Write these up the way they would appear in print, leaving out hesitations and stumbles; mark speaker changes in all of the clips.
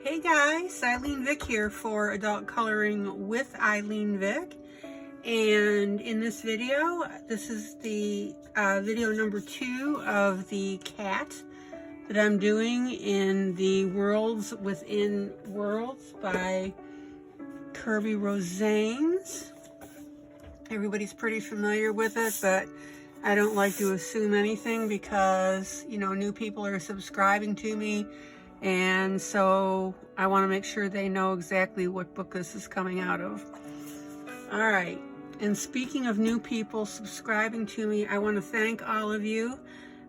Speaker 1: Hey guys, ILene Vick here for Adult Coloring with ILene Vick. And in this video, this is the video number 2 of the cat that I'm doing in the Worlds Within Worlds by Kerby Rosanes. Everybody's pretty familiar with it, but I don't like to assume anything because, you know, new people are subscribing to me. And so I want to make sure they know exactly what book this is coming out of. All right. And speaking of new people subscribing to me, I want to thank all of you.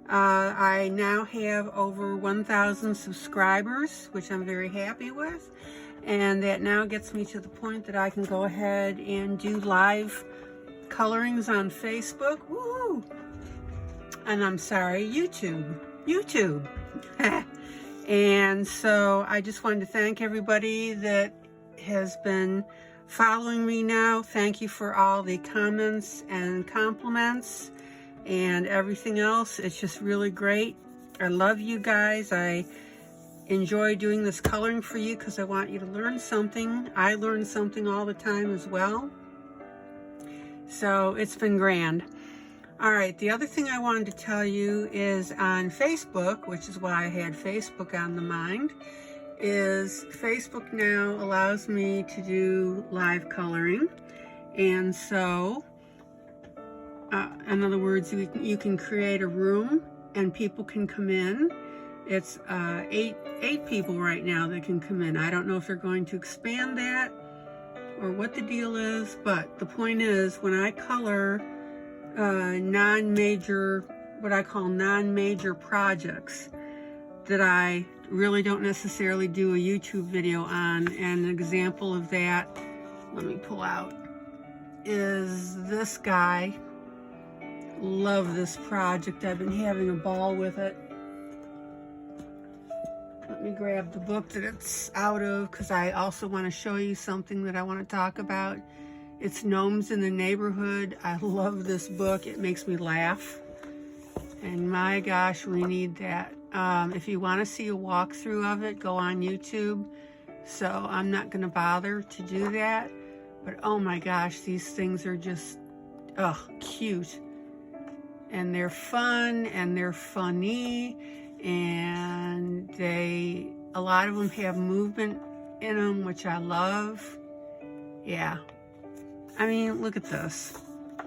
Speaker 1: I now have over 1,000 subscribers, which I'm very happy with. And that now gets me to the point that I can go ahead and do live colorings on Facebook. Woo! And I'm sorry, YouTube. And so I just wanted to thank everybody that has been following me now. Thank you for all the comments and compliments and everything else. It's just really great. I love you guys. I enjoy doing this coloring for you because I want you to learn something. I learn something all the time as well. So it's been grand. All right, the other thing I wanted to tell you is on Facebook, which is why I had Facebook on the mind, is Facebook now allows me to do live coloring. And so, in other words, you can create a room and people can come in. It's eight people right now that can come in. I don't know if they're going to expand that or what the deal is, but the point is when I color non-major, what I call non-major projects that I really don't necessarily do a YouTube video on, and an example of that, let me pull out, is this guy. Love this project. I've been having a ball with it. Let me grab the book that it's out of because I also want to show you something that I want to talk about. It's Gnomes in the Neighborhood. I love this book. It makes me laugh. And my gosh, we need that. If you want to see a walkthrough of it, go on YouTube. So I'm not going to bother to do that. But oh my gosh, these things are just, cute. And they're fun and they're funny. And a lot of them have movement in them, which I love. Yeah. I mean, look at this.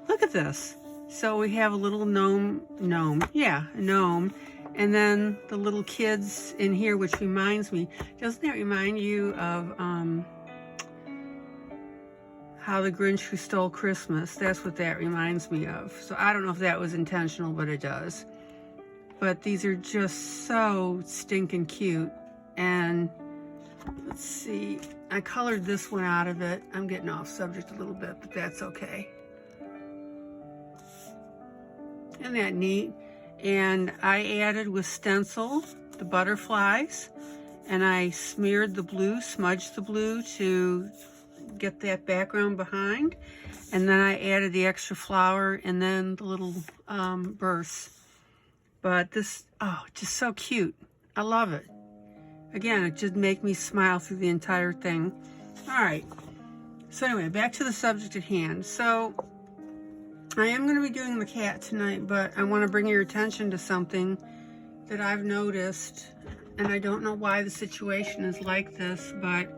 Speaker 1: Look at this. So we have a little gnome. Yeah, a gnome. And then the little kids in here, which reminds me, doesn't that remind you of How the Grinch Who Stole Christmas? That's what that reminds me of. So I don't know if that was intentional, but it does. But these are just so stinking cute. And let's see. I colored this one out of it. I'm getting off subject a little bit, but that's okay. Isn't that neat? And I added with stencil the butterflies, and I smeared the blue, smudged the blue to get that background behind. And then I added the extra flower and then the little bursts. But this, just so cute. I love it. Again, it just makes me smile through the entire thing. All right. So anyway, back to the subject at hand. So I am going to be doing the cat tonight, but I want to bring your attention to something that I've noticed. And I don't know why the situation is like this, but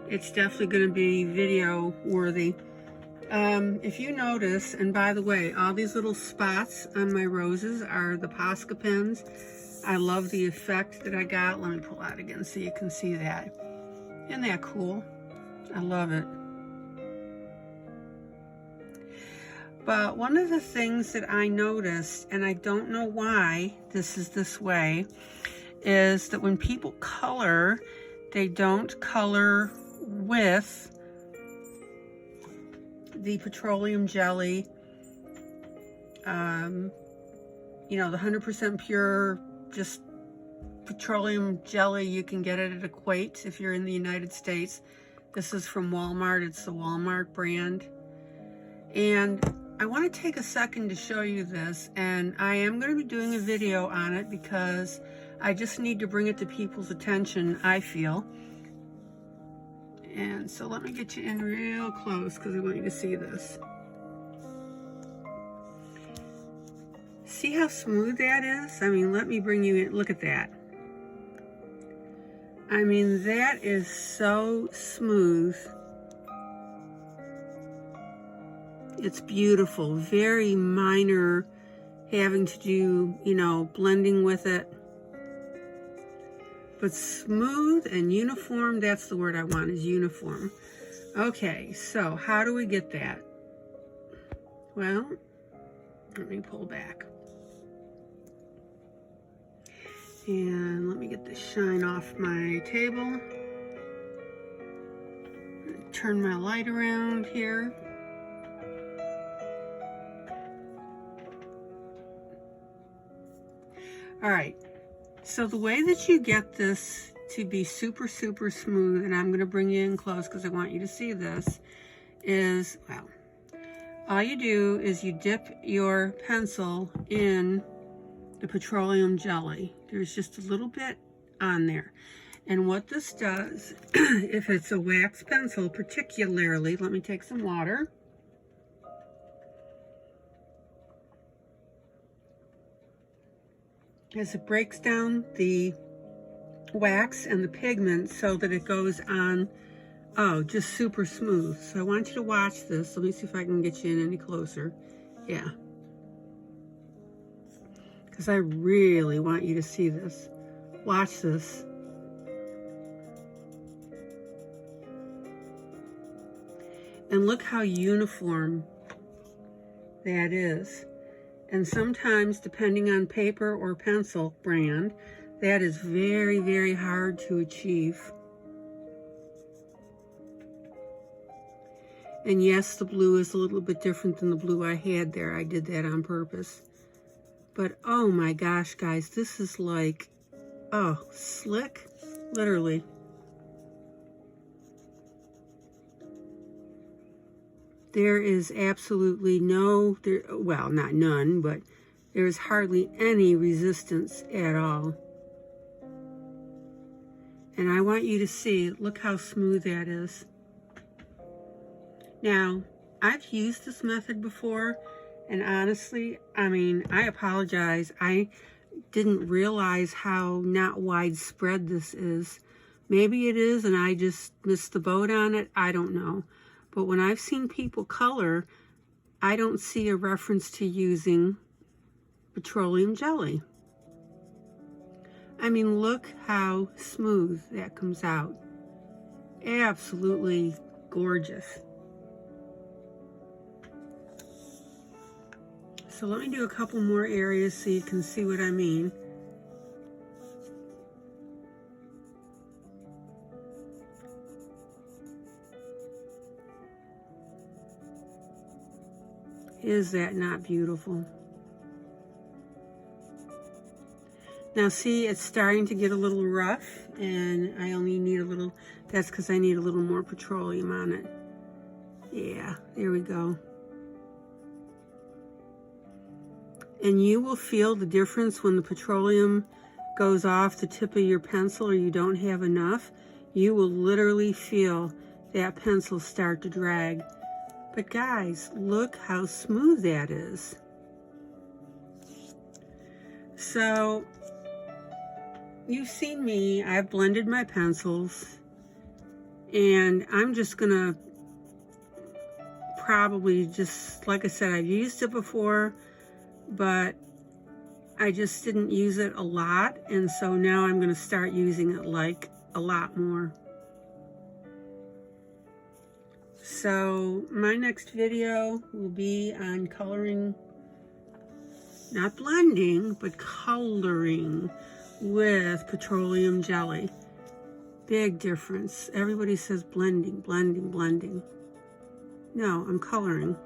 Speaker 1: it's definitely going to be video worthy. If you notice, and by the way, all these little spots on my roses are the Posca pens. I love the effect that I got. Let me pull out again so you can see that. Isn't that cool? I love it. But one of the things that I noticed, and I don't know why this is this way, is that when people color, they don't color with the petroleum jelly, you know, the 100% pure, just petroleum jelly. You can get it at Equate if you're in the United States. This is from Walmart. It's the Walmart brand. And I want to take a second to show you this, and I am going to be doing a video on it because I just need to bring it to people's attention, I feel. And so let me get you in real close because I want you to see this. See how smooth that is? I mean, let me bring you in. Look at that. I mean, that is so smooth. It's beautiful. Very minor having to do, you know, blending with it. But smooth and uniform, that's the word I want, is uniform. Okay, so how do we get that? Well, let me pull back. And let me get the shine off my table. Turn my light around here. All right, so the way that you get this to be super, super smooth, and I'm gonna bring you in close because I want you to see this, is, well, all you do is you dip your pencil in the petroleum jelly. There's just a little bit on there. And what this does, if it's a wax pencil particularly, let me take some water. As it breaks down the wax and the pigment so that it goes on, oh, just super smooth. So I want you to watch this. Let me see if I can get you in any closer. Yeah. Because I really want you to see this. Watch this. And look how uniform that is. And sometimes, depending on paper or pencil brand, that is very, very hard to achieve. And yes, the blue is a little bit different than the blue I had there. I did that on purpose. But oh my gosh, guys, this is like, oh, slick, literally. There is absolutely no, well, not none, but there's hardly any resistance at all. And I want you to see, look how smooth that is. Now, I've used this method before, and honestly, I mean, I apologize. I didn't realize how not widespread this is. Maybe it is, and I just missed the boat on it. I don't know. But when I've seen people color, I don't see a reference to using petroleum jelly. I mean, look how smooth that comes out. Absolutely gorgeous. So let me do a couple more areas so you can see what I mean. Is that not beautiful? Now see, it's starting to get a little rough, and I only need a little, that's because I need a little more petroleum on it. Yeah, there we go. And you will feel the difference when the petroleum goes off the tip of your pencil or you don't have enough. You will literally feel that pencil start to drag. But guys, look how smooth that is. So, you've seen me, I've blended my pencils, and I'm just gonna probably just, like I said, I've used it before, but I just didn't use it a lot, and so now I'm gonna start using it like a lot more. So my next video will be on coloring, not blending, but coloring with petroleum jelly. Big difference. Everybody says blending, blending, blending. No, I'm coloring.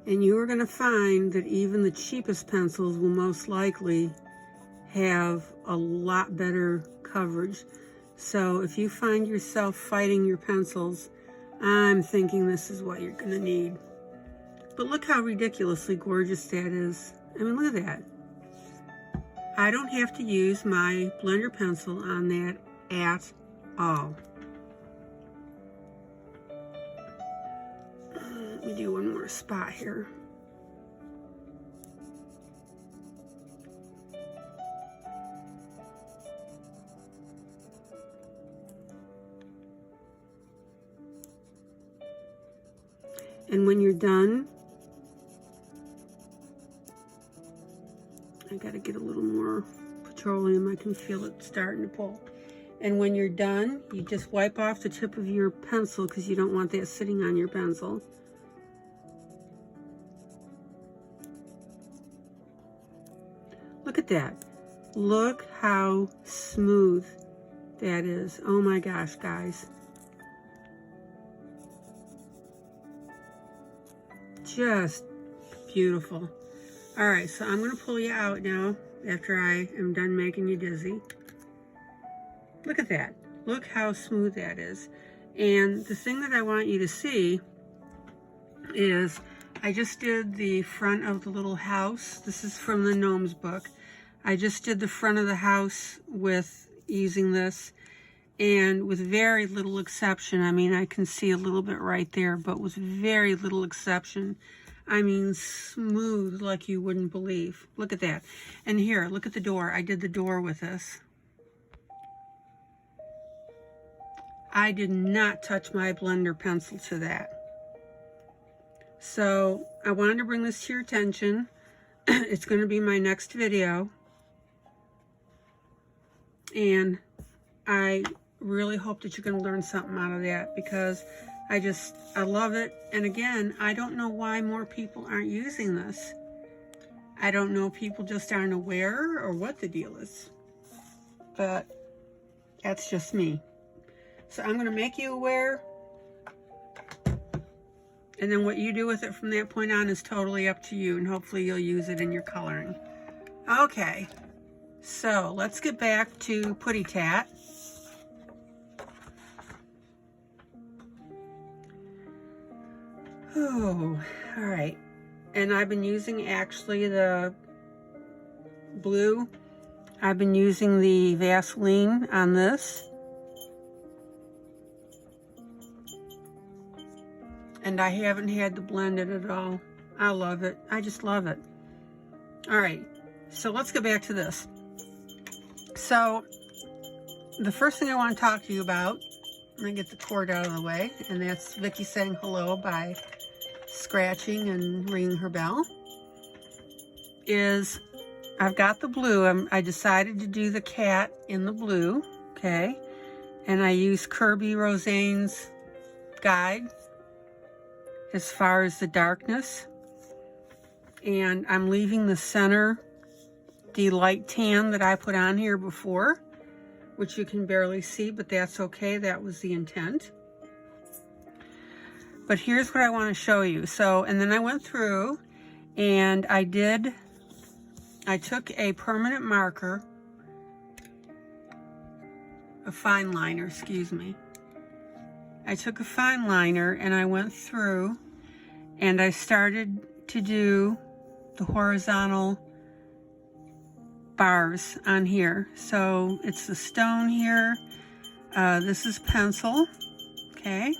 Speaker 1: And you are going to find that even the cheapest pencils will most likely have a lot better coverage. So if you find yourself fighting your pencils, I'm thinking this is what you're going to need. But look how ridiculously gorgeous that is. I mean, look at that. I don't have to use my blender pencil on that at all. Let me do one more spot here. And when you're done, I gotta get a little more petroleum. I can feel it starting to pull. And when you're done, you just wipe off the tip of your pencil because you don't want that sitting on your pencil. Look at that. Look how smooth that is. Oh my gosh, guys. Just beautiful. All right, so I'm gonna pull you out now after I am done making you dizzy. Look at that. Look how smooth that is. And the thing that I want you to see is I just did the front of the little house. This is from the Gnomes book. I just did the front of the house with using this, and with very little exception. I mean, I can see a little bit right there, but with very little exception. I mean, smooth like you wouldn't believe. Look at that. And here, look at the door. I did the door with this. I did not touch my blender pencil to that. So I wanted to bring this to your attention. It's going to be my next video. And I really hope that you're going to learn something out of that, because I love it. And again, I don't know why more people aren't using this. I don't know, people just aren't aware or what the deal is. But that's just me. So I'm going to make you aware. And then what you do with it from that point on is totally up to you. And hopefully you'll use it in your coloring. Okay. So let's get back to Putty Tat. Oh, all right. And I've been using actually the blue. I've been using the Vaseline on this. And I haven't had to blend it at all. I love it. I just love it. All right. So let's go back to this. So the first thing I want to talk to you about, I'm going to get the cord out of the way, and that's Vicky saying hello by scratching and ringing her bell, is I've got the blue. I decided to do the cat in the blue, okay? And I use Kerby Rosanes guide as far as the darkness. And I'm leaving the center the light tan that I put on here before, which you can barely see, but that's okay. That was the intent. But here's what I want to show you. So, and then I went through and I took a permanent marker, a fine liner, excuse me. I took a fine liner and I went through and I started to do the horizontal bars on here. So it's the stone here. This is pencil, okay?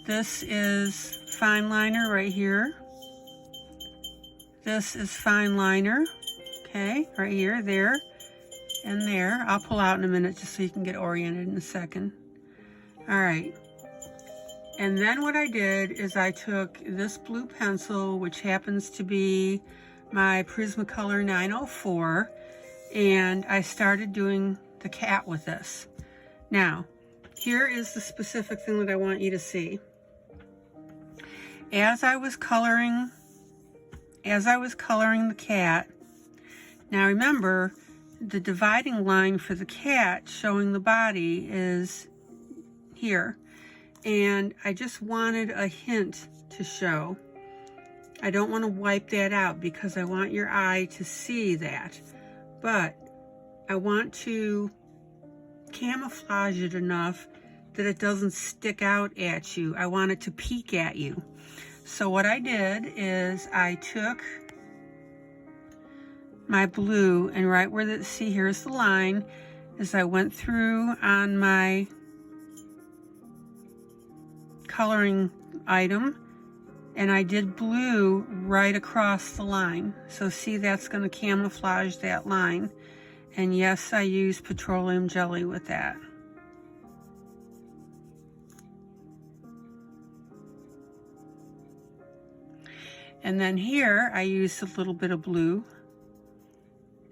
Speaker 1: This is fine liner right here. This is fine liner, okay? Right here, there, and there. I'll pull out in a minute just so you can get oriented in a second. All right. And then what I did is I took this blue pencil, which happens to be my Prismacolor 904, and I started doing the cat with this. Now, here is the specific thing that I want you to see. As I was coloring the cat, now remember, the dividing line for the cat showing the body is here. And I just wanted a hint to show. I don't want to wipe that out because I want your eye to see that. But I want to camouflage it enough that it doesn't stick out at you. I want it to peek at you. So what I did is I took my blue and right where see, here's the line. is I went through on my coloring item and I did blue right across the line. So see, that's going to camouflage that line. And yes, I use petroleum jelly with that. And then here I used a little bit of blue,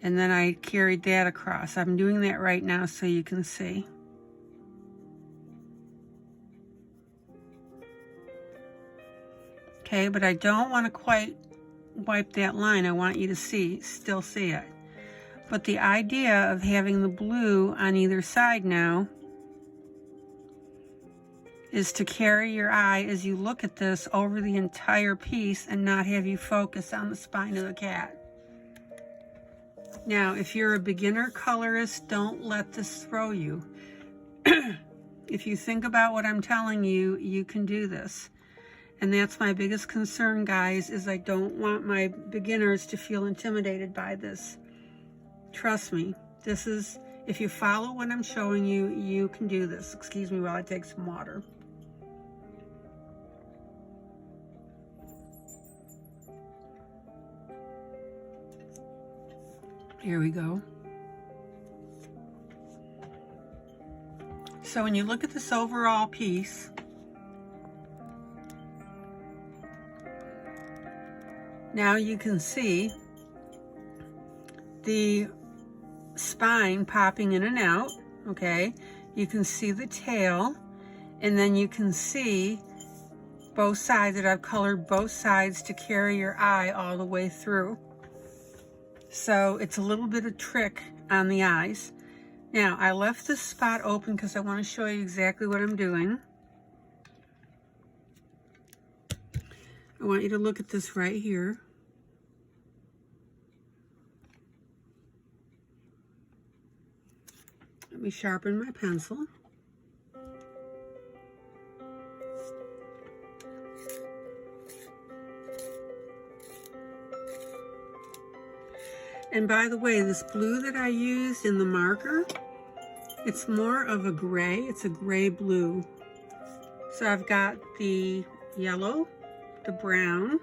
Speaker 1: and then I carried that across. I'm doing that right now so you can see. Okay, but I don't want to quite wipe that line. I want you to still see it. But the idea of having the blue on either side now is to carry your eye as you look at this over the entire piece and not have you focus on the spine of the cat. Now, if you're a beginner colorist, don't let this throw you. If you think about what I'm telling you, you can do this. And that's my biggest concern, guys, is I don't want my beginners to feel intimidated by this. Trust me, this is, if you follow what I'm showing you, you can do this. Excuse me while I take some water. Here we go. So when you look at this overall piece, now you can see the spine popping in and out, okay? You can see the tail, and then you can see both sides, that I've colored both sides to carry your eye all the way through. So it's a little bit of trick on the eyes. Now, I left this spot open because I want to show you exactly what I'm doing. I want you to look at this right here. Let me sharpen my pencil. And by the way, this blue that I used in the marker, it's more of a gray. It's a gray blue. So I've got the yellow, the brown,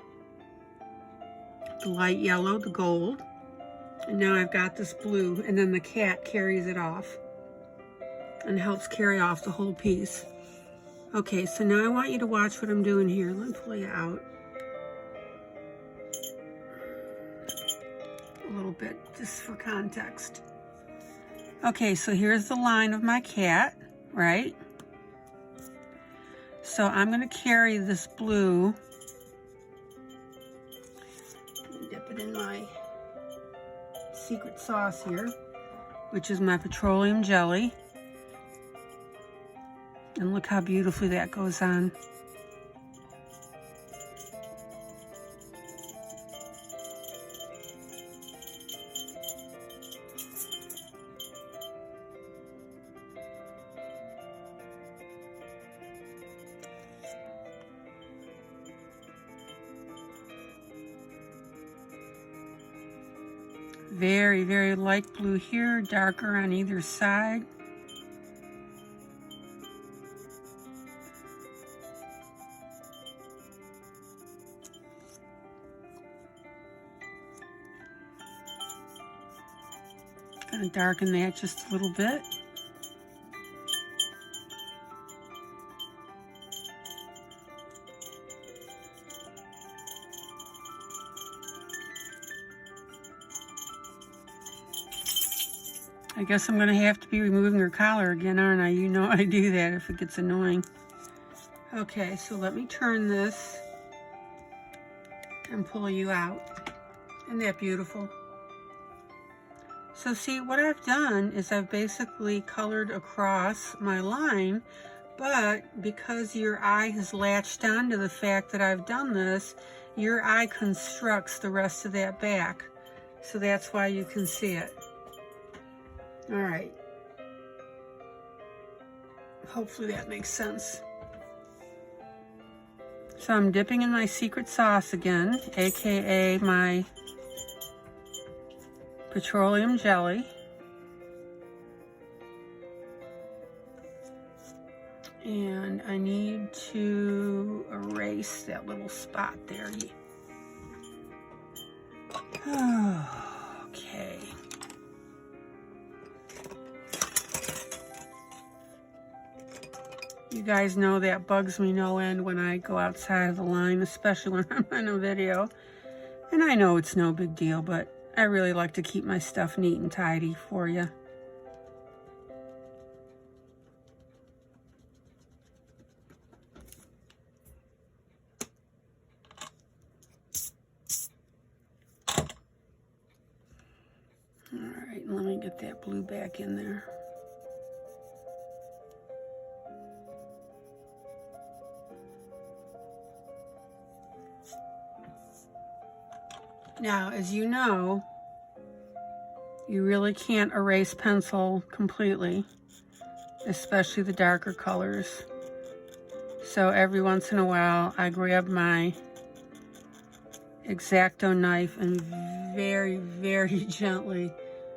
Speaker 1: the light yellow, the gold, and now I've got this blue, and then the cat carries it off and helps carry off the whole piece. Okay, so now I want you to watch what I'm doing here. Let me pull you out a little bit, just for context. Okay, so here's the line of my cat, right? So I'm going to carry this blue, dip it in my secret sauce here, which is my petroleum jelly. And look how beautifully that goes on. Very, very light blue here, darker on either side. Gonna darken that just a little bit. I guess I'm gonna have to be removing her collar again, aren't I? You know I do that if it gets annoying. Okay, so let me turn this and pull you out. Isn't that beautiful? So see, what I've done is I've basically colored across my line, but because your eye has latched on to the fact that I've done this, your eye constructs the rest of that back. So that's why you can see it. All right. Hopefully that makes sense. So I'm dipping in my secret sauce again, aka my petroleum jelly. And I need to erase that little spot there. Okay. You guys know that bugs me no end when I go outside of the line, especially when I'm in a video. And I know it's no big deal, but I really like to keep my stuff neat and tidy for you. All right, let me get that blue back in there. Now, as you know, you really can't erase pencil completely, especially the darker colors. So every once in a while, I grab my X-Acto knife and very, very gently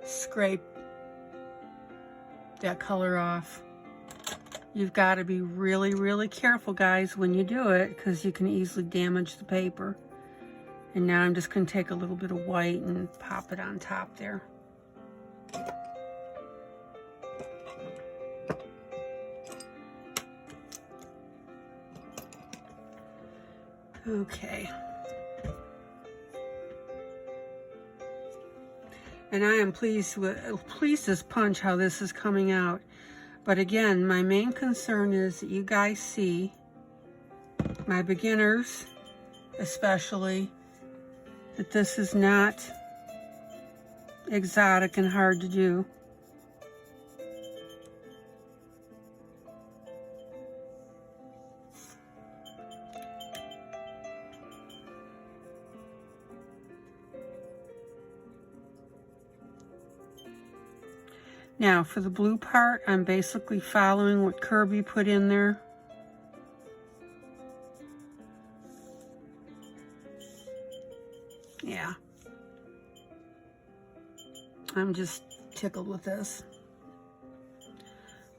Speaker 1: scrape that color off. You've got to be really, really careful, guys, when you do it, because you can easily damage the paper. And now I'm just going to take a little bit of white and pop it on top there. Okay. And I am pleased as punch how this is coming out. But again, my main concern is that you guys see, my beginners especially, that this is not exotic and hard to do. Now for the blue part, I'm basically following what Kerby put in there. Yeah. I'm just tickled with this.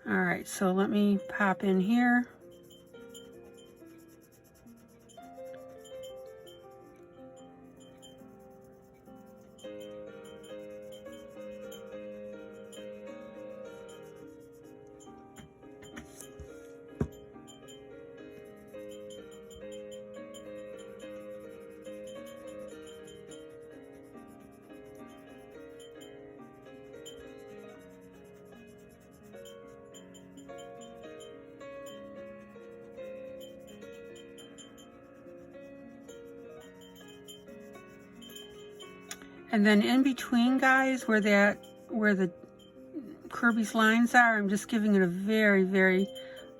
Speaker 1: All right, so let me pop in here. And then in between, guys, where the Kerby's lines are, I'm just giving it a very, very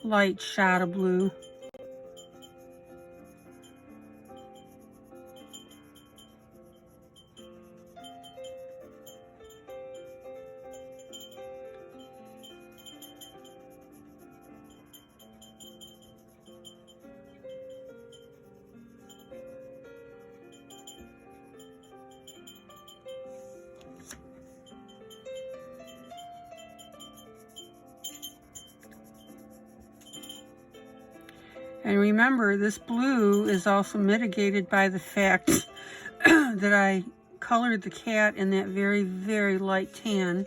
Speaker 1: light shot of blue. And remember, this blue is also mitigated by the fact that I colored the cat in that very, very light tan.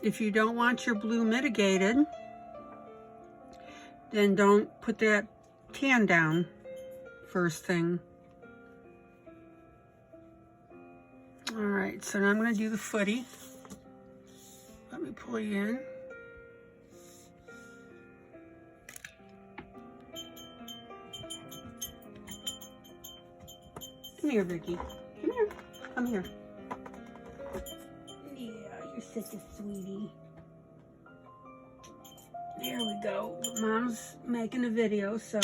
Speaker 1: If you don't want your blue mitigated, then don't put that tan down first thing. All right, so now I'm going to do the footy. Let me pull you in. Come here, Vicky. Come here. Come here. Yeah, you're such a sweetie. There we go. Mom's making a video, so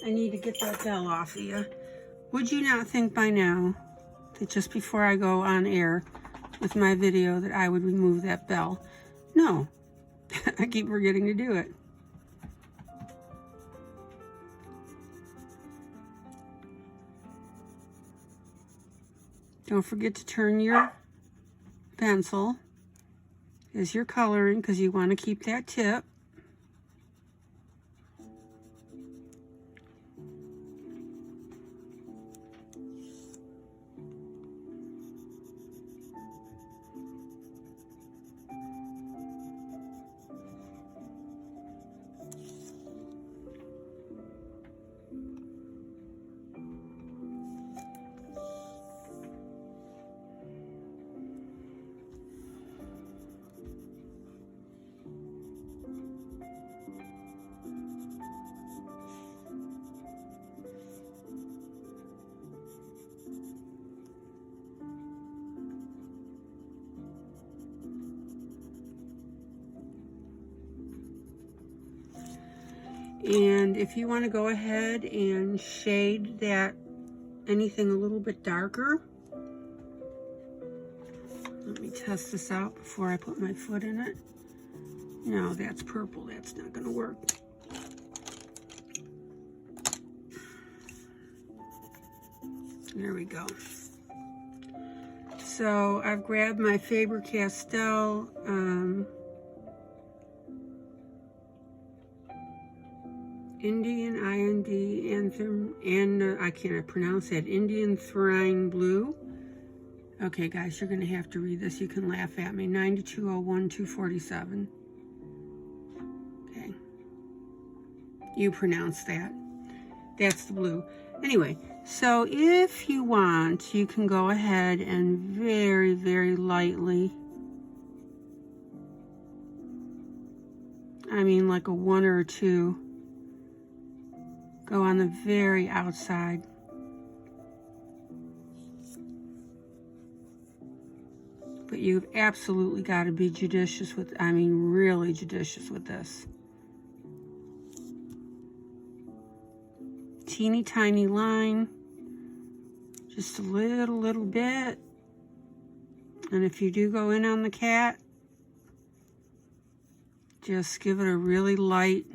Speaker 1: I need to get that bell off of you. Would you not think by now that just before I go on air with my video that I would remove that bell? No. I keep forgetting to do it. Don't forget to turn your pencil is your coloring, because you want to keep that tip. And if you want to go ahead and shade that anything a little bit darker, let me test this out before I put my foot in it. No, that's purple. That's not going to work. There we go. So I've grabbed my Faber-Castell Indian Anthem, and I can't pronounce that, Indian Thrine Blue. Okay, guys, you're going to have to read this. You can laugh at me. 9201-247. Okay. You pronounce that. That's the blue. Anyway, so if you want, you can go ahead and very, very lightly, I mean like a 1 or 2, go on the very outside. But you've absolutely got to be judicious with, I mean really judicious with this. Teeny tiny line, just a little bit. And if you do go in on the cat, just give it a really light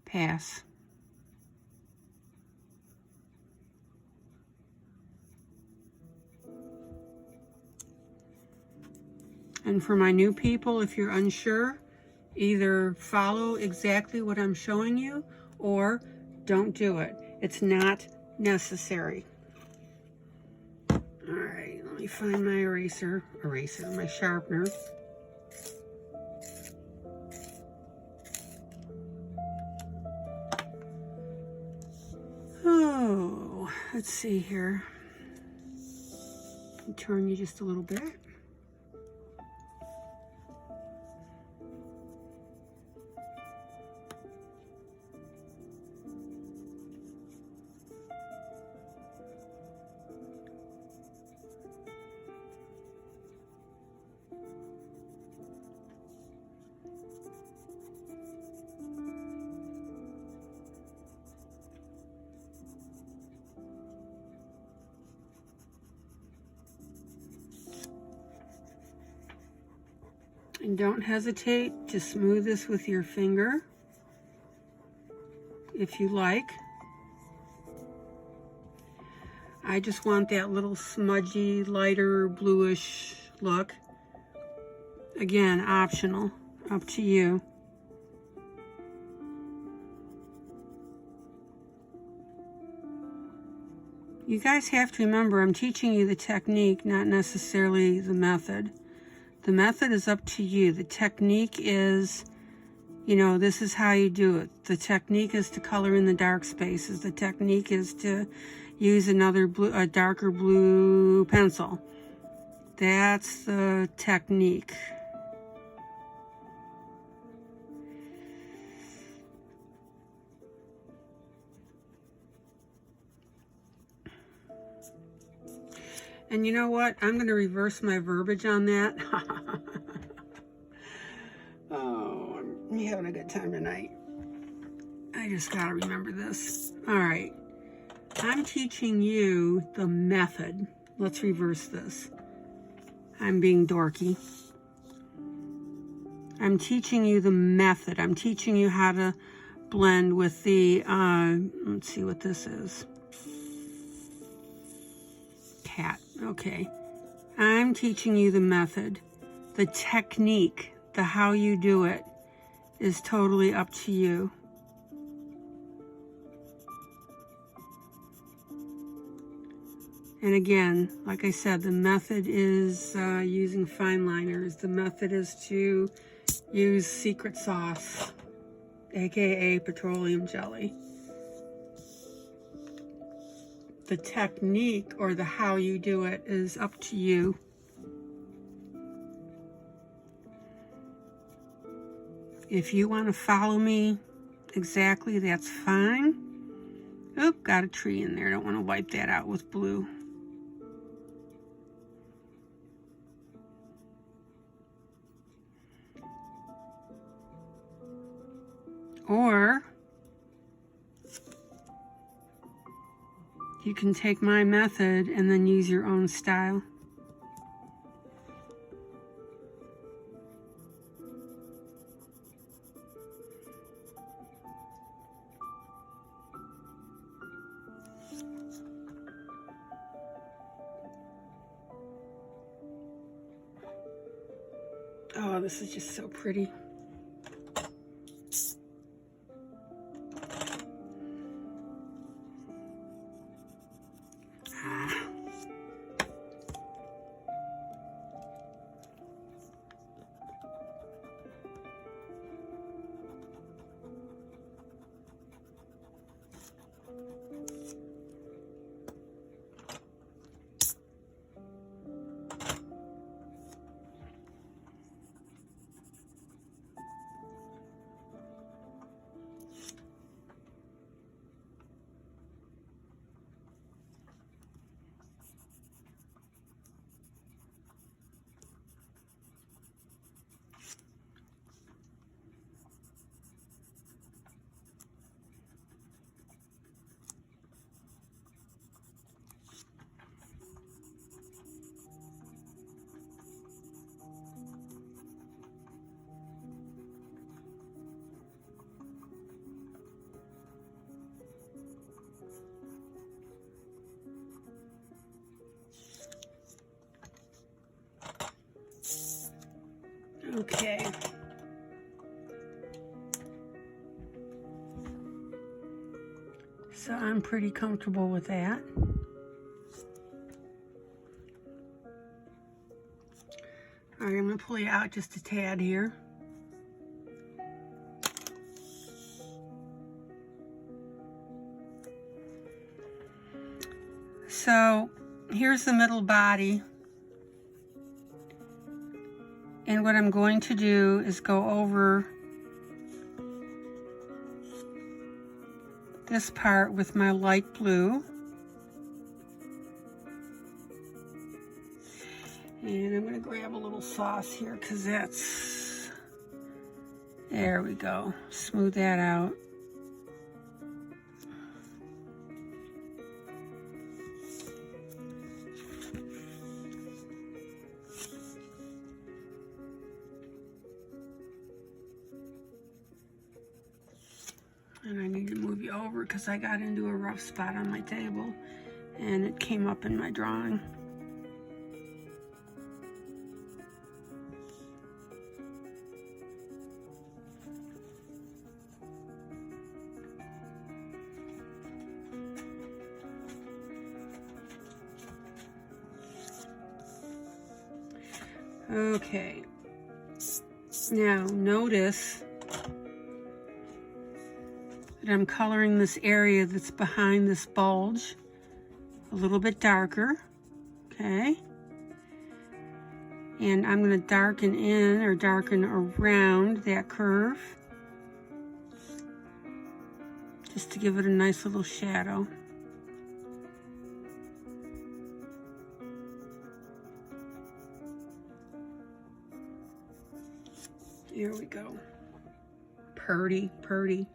Speaker 1: pass. And for my new people, if you're unsure, either follow exactly what I'm showing you or don't do it. It's not necessary. All right, let me find my my sharpener. Oh, let's see here. Turn you just a little bit. And don't hesitate to smooth this with your finger if you like. I just want that little smudgy, lighter, bluish look. Again, optional, up to you. You guys have to remember, I'm teaching you the technique, not necessarily the method. The method is up to you. The technique is, you know, this is how you do it. The technique is to color in the dark spaces. The technique is to use a darker blue pencil. That's the technique. And you know what? I'm going to reverse my verbiage on that. Oh, I'm having a good time tonight. I just got to remember this. All right. I'm teaching you the method. Let's reverse this. I'm being dorky. I'm teaching you the method. I'm teaching you how to blend with the, let's see what this is. Cat. Okay. I'm teaching you the method. The technique, the how you do it, is totally up to you. And again, like I said, the method is using fine liners. The method is to use secret sauce, aka petroleum jelly. The technique, or the how you do it, is up to you. If you want to follow me exactly, that's fine. Oop, got a tree in there. Don't want to wipe that out with blue. Or you can take my method and then use your own style. Oh, this is just so pretty. Okay. So I'm pretty comfortable with that. All right, I'm going to pull you out just a tad here. So here's the middle body. And what I'm going to do is go over this part with my light blue. And I'm going to grab a little sauce here because that's, there we go. Smooth that out. And I need to move you over because I got into a rough spot on my table and it came up in my drawing. Okay. Now notice I'm coloring this area that's behind this bulge a little bit darker, okay? And I'm going to darken in or darken around that curve just to give it a nice little shadow. There we go. Purdy, purdy.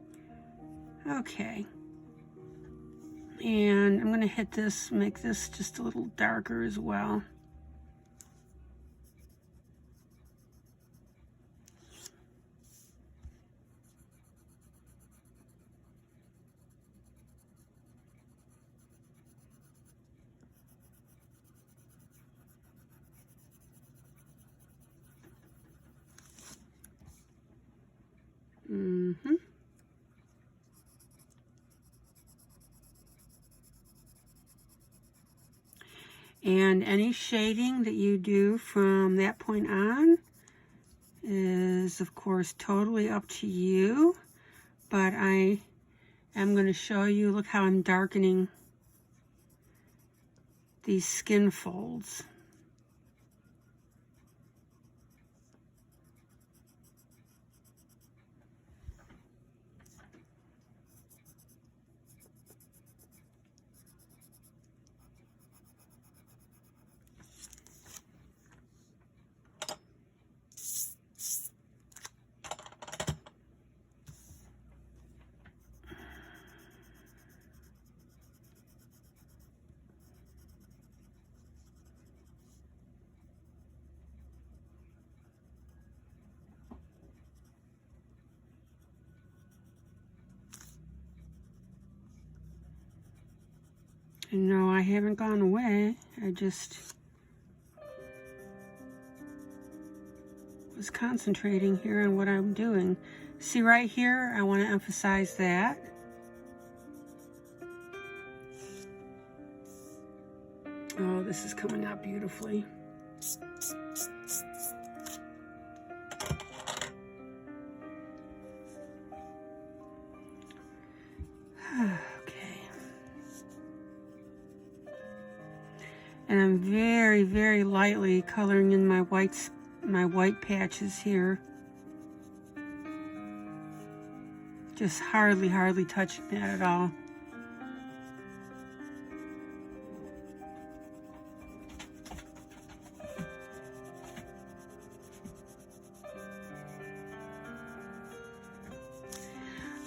Speaker 1: Okay, and I'm going to hit this, make this just a little darker as well. And any shading that you do from that point on is, of course, totally up to you. But I am going to show you, look how I'm darkening these skin folds. No, I haven't gone away. I just was concentrating here on what I'm doing. See right here, I want to emphasize that. Oh, this is coming out beautifully. And I'm very, very lightly coloring in my white patches here. Just hardly touching that at all.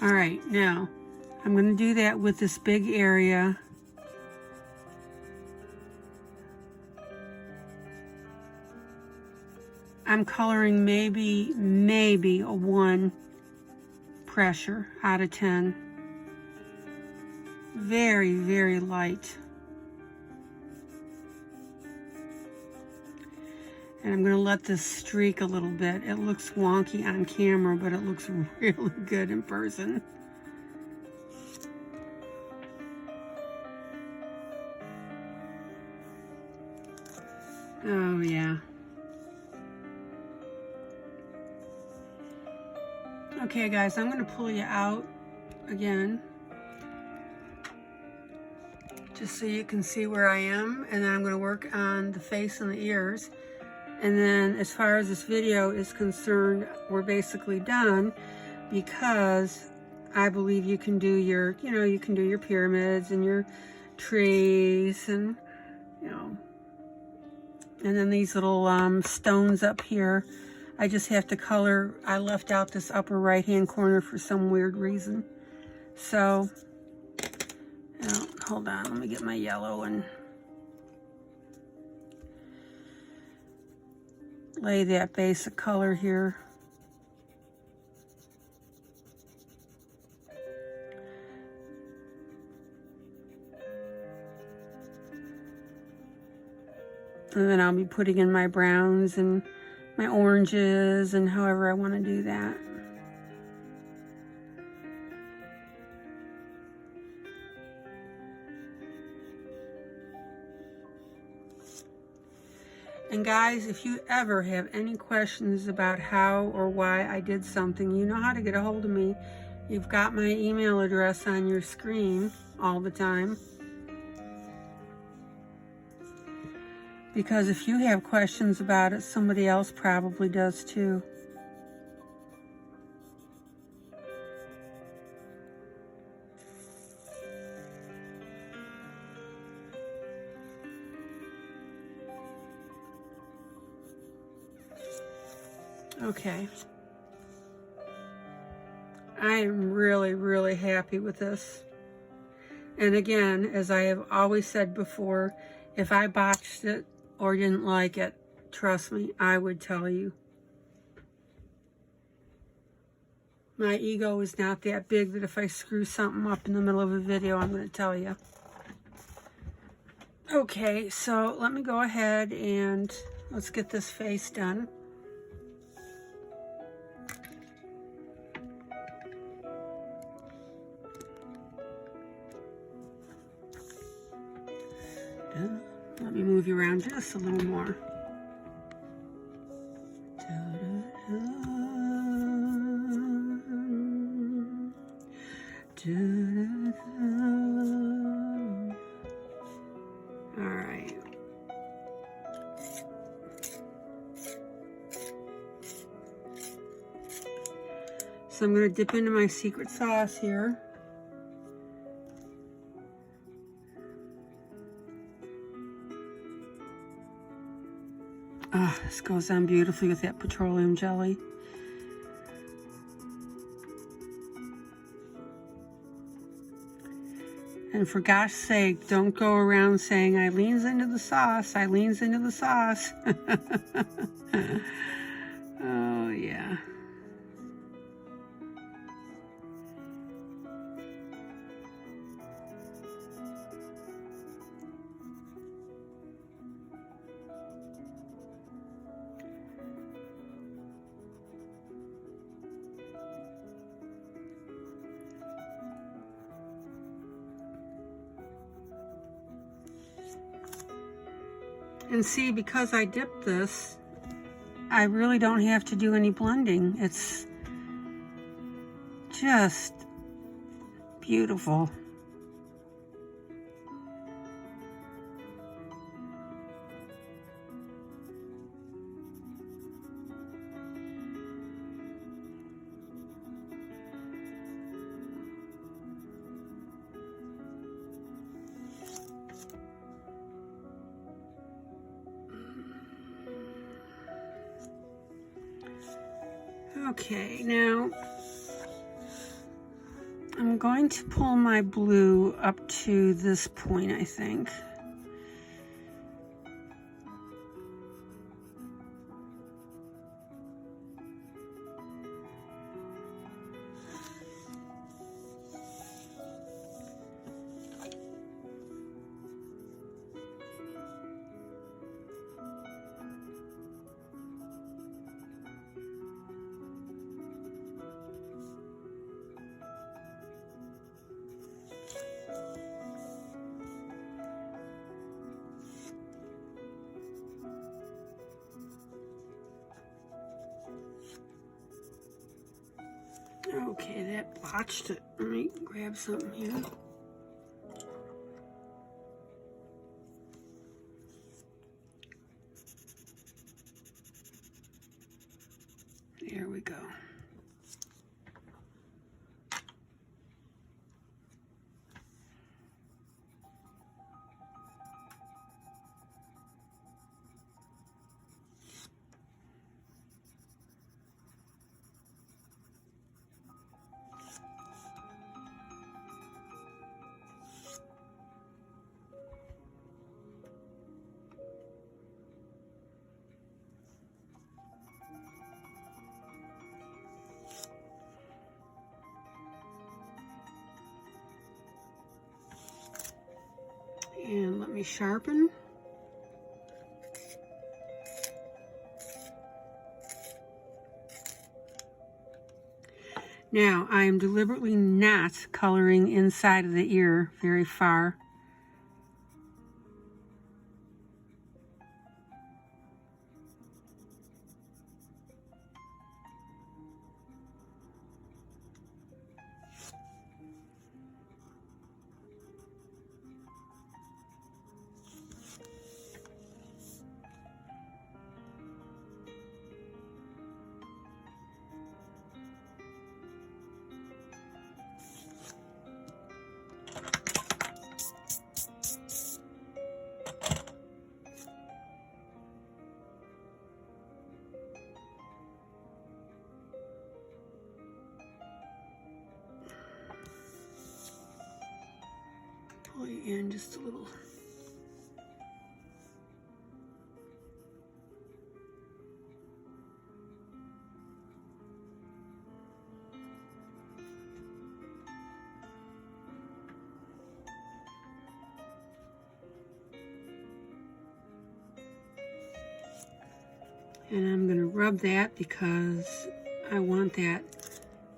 Speaker 1: All right, now I'm going to do that with this big area. I'm coloring maybe a 1 pressure out of 10. Very, very light. And I'm going to let this streak a little bit. It looks wonky on camera, but it looks really good in person. Oh, yeah. Okay, guys, I'm going to pull you out again, just so you can see where I am, and then I'm going to work on the face and the ears. And then as far as this video is concerned, we're basically done, because I believe you can do your, you can do your pyramids and your trees and, and then these little stones up here. I just have to color. I left out this upper right hand corner for some weird reason. So, hold on, let me get my yellow and lay that basic color here. And then I'll be putting in my browns and my oranges and however I want to do that. And guys, if you ever have any questions about how or why I did something, you know how to get a hold of me. You've got my email address on your screen all the time. Because if you have questions about it, somebody else probably does too. Okay. I am really, really happy with this. And again, as I have always said before, if I botched it or didn't like it, trust me, I would tell you. My ego is not that big that if I screw something up in the middle of a video, I'm going to tell you. Okay, so let me go ahead and let's get this face done. Let me move you around just a little more. All right. So I'm going to dip into my secret sauce here. Oh, this goes on beautifully with that petroleum jelly. And for gosh sake, don't go around saying, ILene's into the sauce, ILene's into the sauce. Oh, yeah. And see, because I dipped this, I really don't have to do any blending. It's just beautiful. Okay, now I'm going to pull my blue up to this point, I think. Okay, that blotched it. Let me grab something here. There we go. And let me sharpen. Now, I am deliberately not coloring inside of the ear very far. Pull you in just a little. And I'm going to rub that because I want that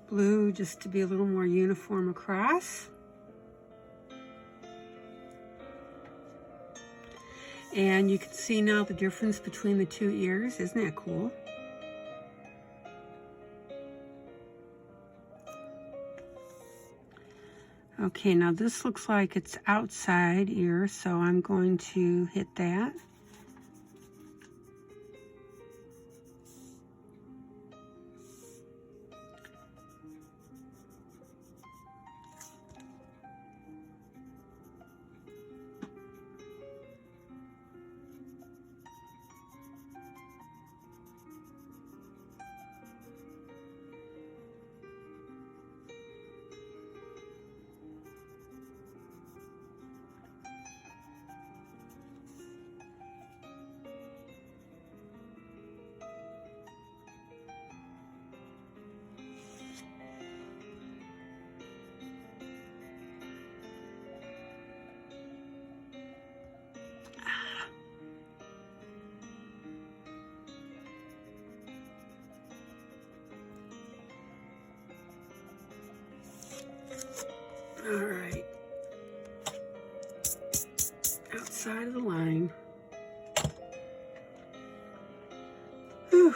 Speaker 1: blue just to be a little more uniform across. And you can see now the difference between the two ears. Isn't that cool? Okay, now this looks like it's outside ear, so I'm going to hit that. All right, outside of the line. Whew.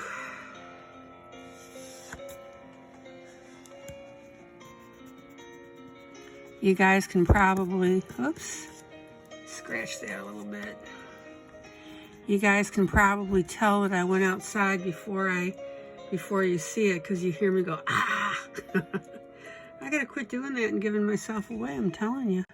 Speaker 1: You guys can probably, oops, scratch that a little bit. You guys can probably tell that I went outside before you see it, because you hear me go, ah. I gotta quit doing that and giving myself away, I'm telling you.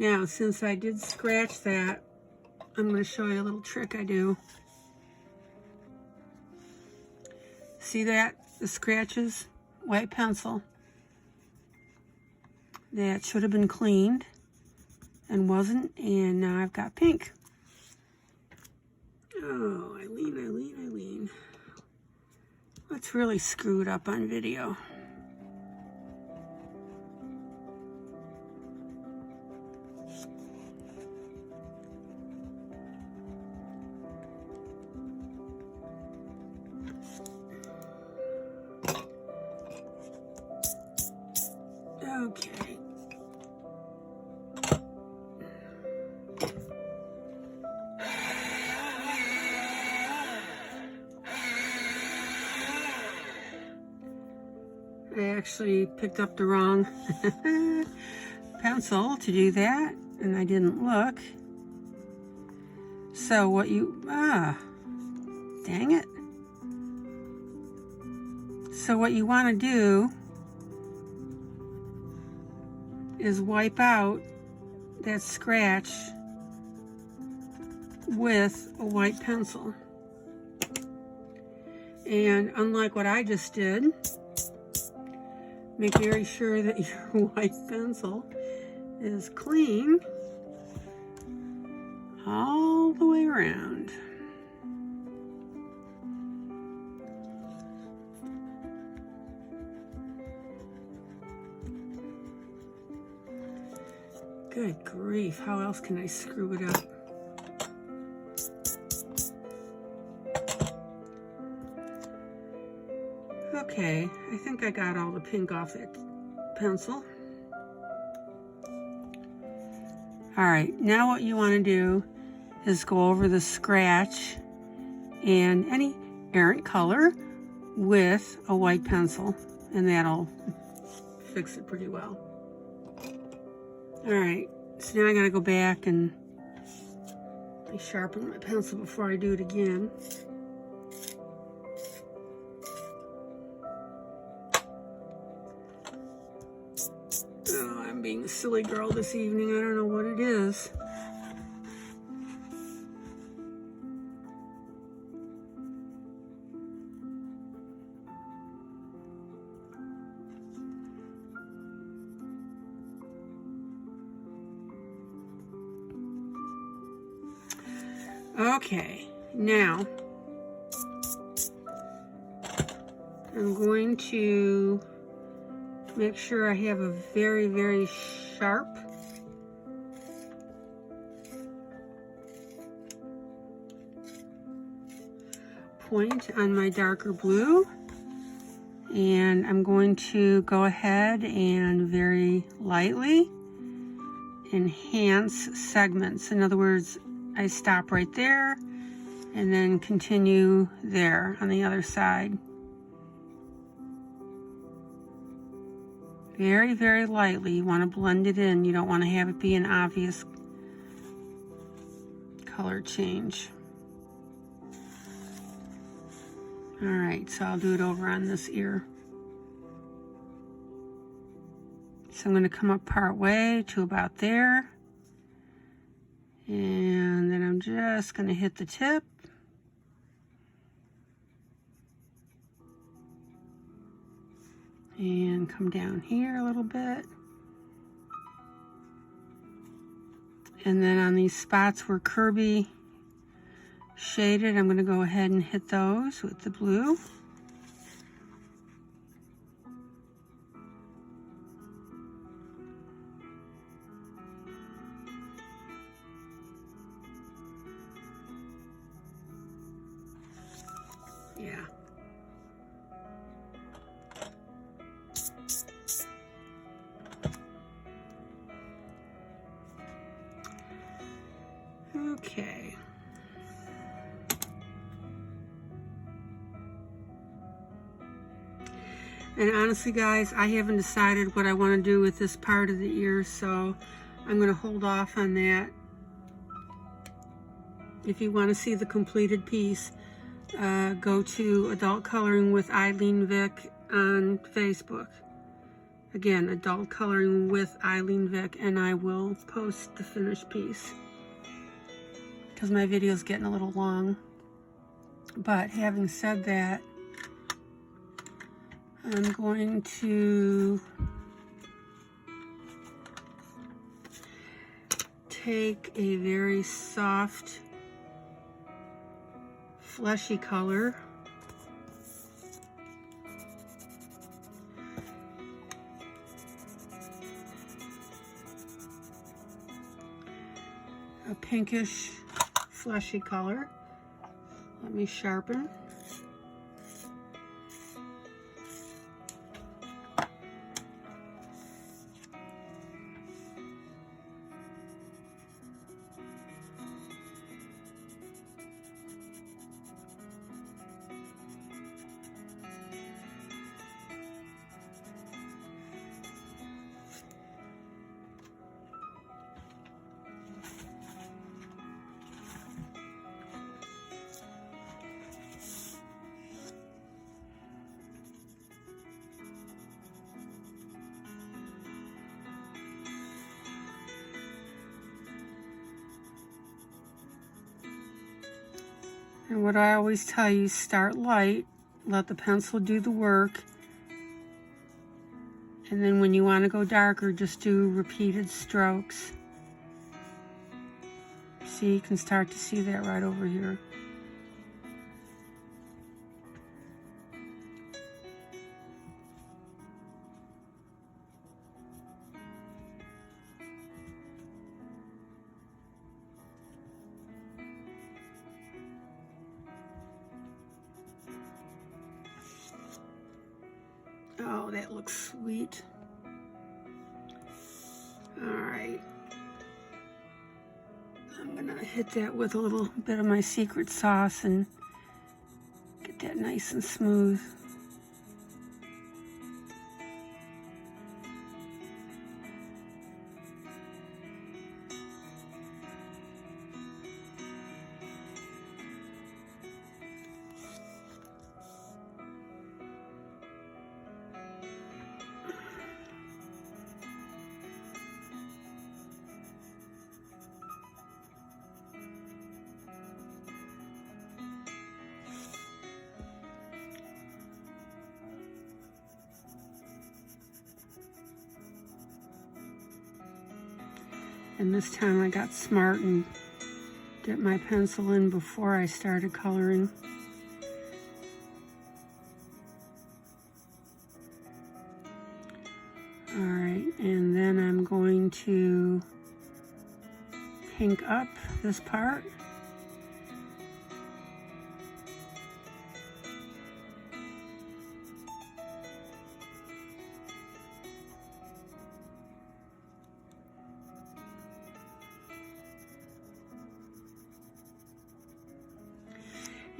Speaker 1: Now, since I did scratch that, I'm going to show you a little trick I do. See that? The scratches? White pencil. That should have been cleaned and wasn't, and now I've got pink. Oh, ILene. Let's really screw it up on video. Okay. I actually picked up the wrong pencil to do that, and I didn't look. So what you, dang it. So what you want to do is wipe out that scratch with a white pencil. And unlike what I just did, make very sure that your white pencil is clean all the way around. Good grief, how else can I screw it up? Okay, I think I got all the pink off that pencil. All right, now what you want to do is go over the scratch and any errant color with a white pencil, and that'll fix it pretty well. All right, so now I gotta go back and sharpen my pencil before I do it again. Oh, I'm being a silly girl this evening. I don't know what it is. Okay, now I'm going to make sure I have a very, very sharp point on my darker blue, and I'm going to go ahead and very lightly enhance segments. In other words, I stop right there and then continue there on the other side. Very, very lightly. You want to blend it in. You don't want to have it be an obvious color change. All right, so I'll do it over on this ear. So I'm going to come up part way to about there. And then I'm just going to hit the tip. And come down here a little bit. And then on these spots where Kerby shaded, I'm going to go ahead and hit those with the blue. Yeah. Okay. And honestly, guys, I haven't decided what I want to do with this part of the ear, so I'm going to hold off on that. If you want to see the completed piece, go to Adult Coloring with ILene Vick on Facebook. Again, Adult Coloring with ILene Vick, and I will post the finished piece because my video is getting a little long. But having said that, I'm going to take a very soft, fleshy color, a pinkish, fleshy color. Let me sharpen. And what I always tell you, start light, let the pencil do the work, and then when you want to go darker, just do repeated strokes. See, you can start to see that right over here. Oh, that looks sweet. All right. I'm gonna hit that with a little bit of my secret sauce and get that nice and smooth. And this time I got smart and dipped my pencil in before I started coloring. All right, and then I'm going to pink up this part.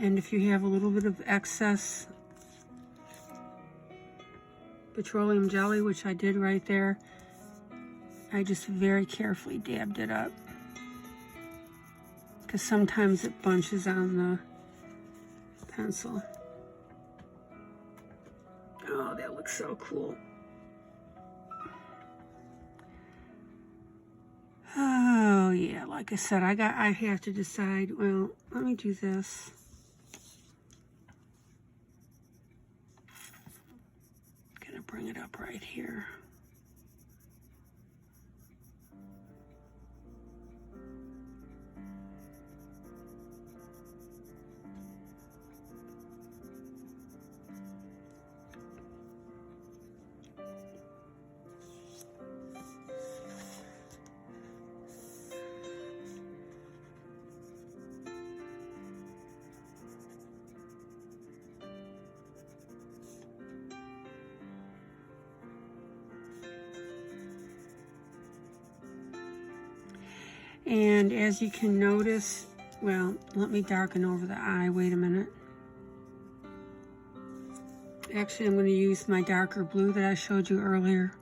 Speaker 1: And if you have a little bit of excess petroleum jelly, which I did right there, I just very carefully dabbed it up, because sometimes it bunches on the pencil. Oh, that looks so cool. Oh yeah, like I said, I have to decide. Well, let me do this. Gonna bring it up right here. And as you can notice, well, let me darken over the eye. Wait a minute. Actually, I'm going to use my darker blue that I showed you earlier.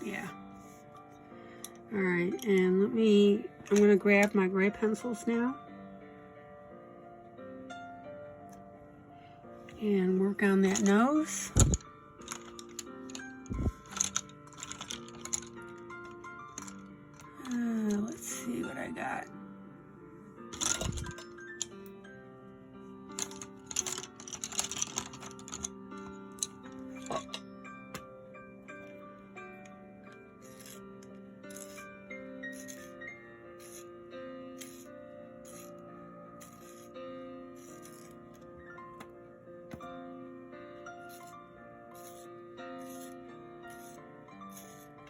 Speaker 1: Yeah. All right, and I'm going to grab my gray pencils now and work on that nose. Let's see what I got.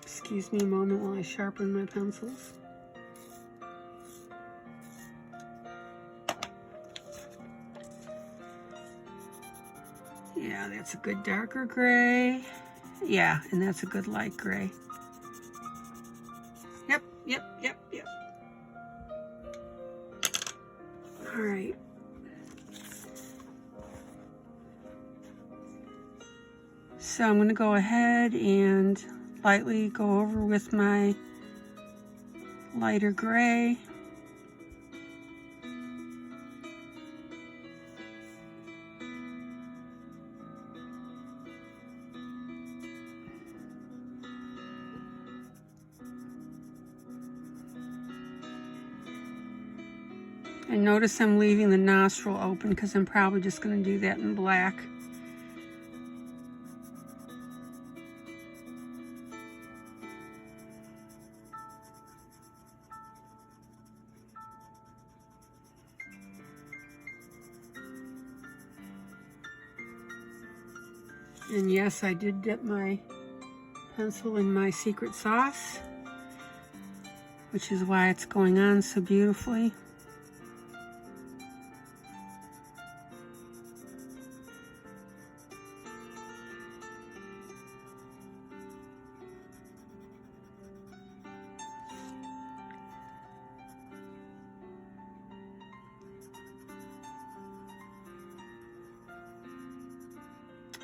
Speaker 1: Excuse me a moment while I sharpen my pencils. Yeah, that's a good darker gray. Yeah, and that's a good light gray. Yep. All right. So I'm going to go ahead and lightly go over with my lighter gray. And notice I'm leaving the nostril open because I'm probably just going to do that in black. And yes, I did dip my pencil in my secret sauce, which is why it's going on so beautifully.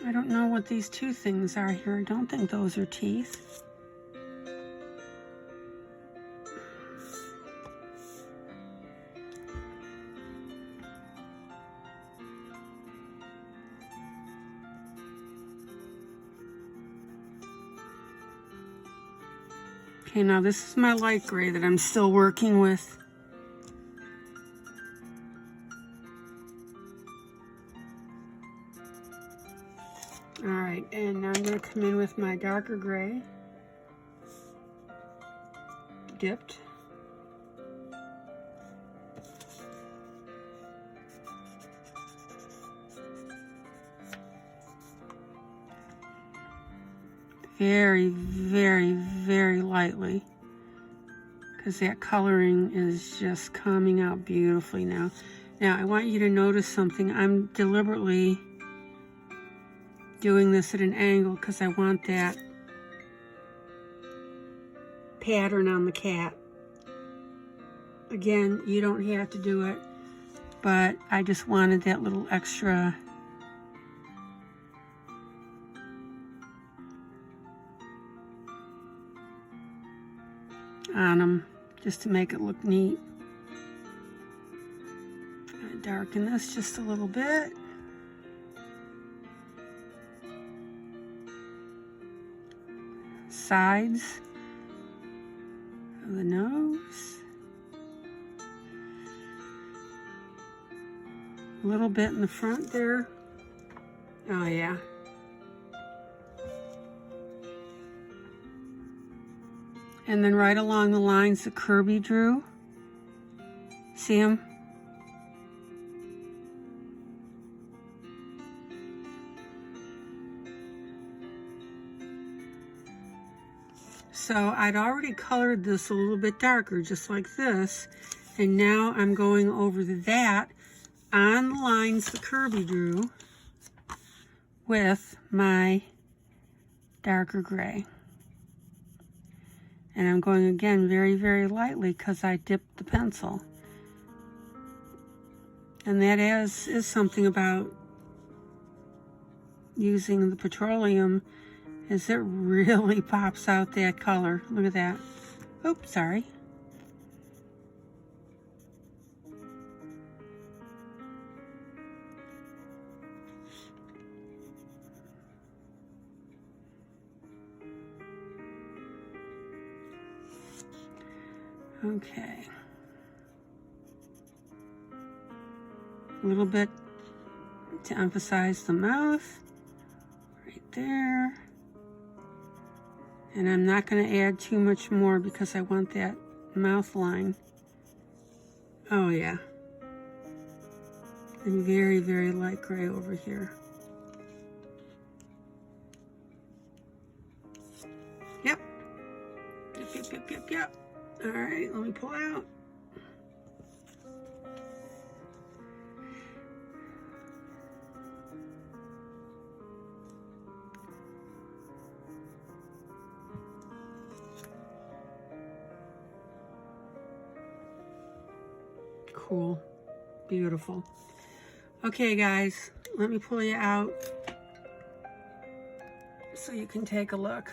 Speaker 1: I don't know what these two things are here. I don't think those are teeth. Okay, now this is my light gray that I'm still working with. All right, and now I'm going to come in with my darker gray, dipped. very, very, very lightly, because that coloring is just coming out beautifully now. Now, I want you to notice something. I'm deliberately doing this at an angle because I want that pattern on the cat. Again, you don't have to do it, but I just wanted that little extra on them, just to make it look neat. I'm gonna darken this just a little bit. Sides of the nose. A little bit in the front there. Oh yeah. And then right along the lines that Kerby drew. See them? So I'd already colored this a little bit darker, just like this. And now I'm going over that on the lines that Kerby drew with my darker gray. And I'm going again very, very lightly because I dipped the pencil. And that is something about using the petroleum, is it really pops out that color. Look at that. Oops, sorry. Okay. A little bit to emphasize the mouth right there. And I'm not going to add too much more because I want that mouth line. Oh yeah. And very, very light gray over here. Yep. Yep. All right, let me pull out. Cool. Beautiful. Okay, guys, let me pull you out so you can take a look.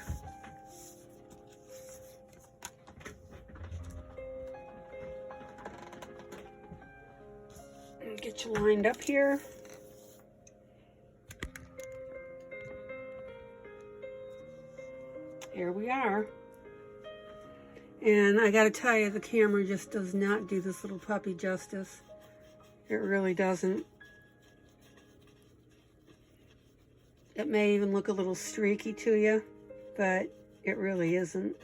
Speaker 1: Get you lined up here. Here we are. And I gotta tell you, the camera just does not do this little puppy justice. It really doesn't. It may even look a little streaky to you, but it really isn't.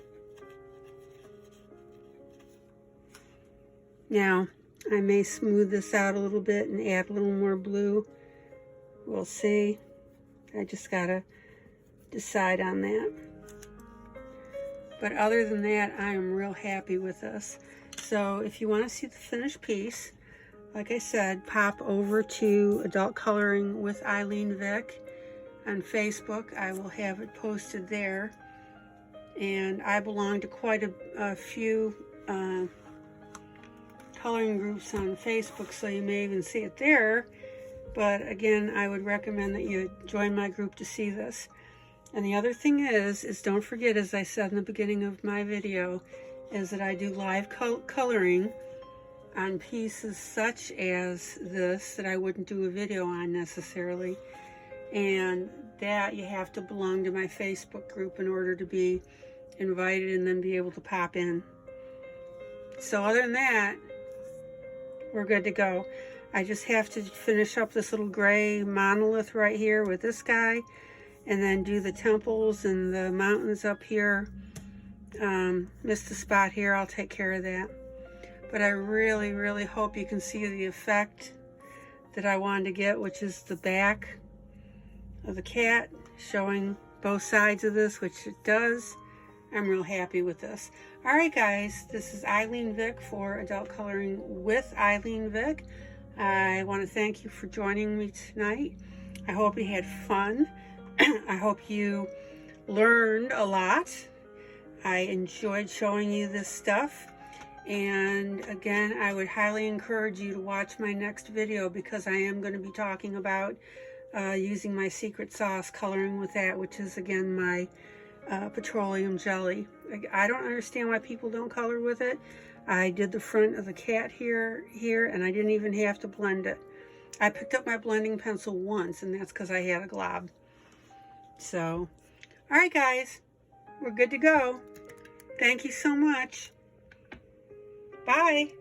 Speaker 1: Now, I may smooth this out a little bit and add a little more blue. We'll see. I just gotta decide on that. But other than that, I am real happy with this. So if you want to see the finished piece, like I said, pop over to Adult Coloring with ILene Vick on Facebook. I will have it posted there. And I belong to quite a few coloring groups on Facebook, so you may even see it there. But again, I would recommend that you join my group to see this. And the other thing is don't forget, as I said in the beginning of my video, is that I do live coloring on pieces such as this that I wouldn't do a video on necessarily. And that you have to belong to my Facebook group in order to be invited and then be able to pop in. So other than that, we're good to go. I just have to finish up this little gray monolith right here with this guy, and then do the temples and the mountains up here. Missed the spot here, I'll take care of that. But I really, really hope you can see the effect that I wanted to get, which is the back of the cat showing both sides of this, which it does. I'm real happy with this. All right, guys, this is ILene Vick for Adult Coloring with ILene Vick. I want to thank you for joining me tonight. I hope you had fun. I hope you learned a lot. I enjoyed showing you this stuff. And again, I would highly encourage you to watch my next video, because I am going to be talking about using my secret sauce, coloring with that, which is again my petroleum jelly. I don't understand why people don't color with it. I did the front of the cat here, and I didn't even have to blend it. I picked up my blending pencil once, and that's because I had a glob. So, all right, guys, we're good to go. Thank you so much. Bye.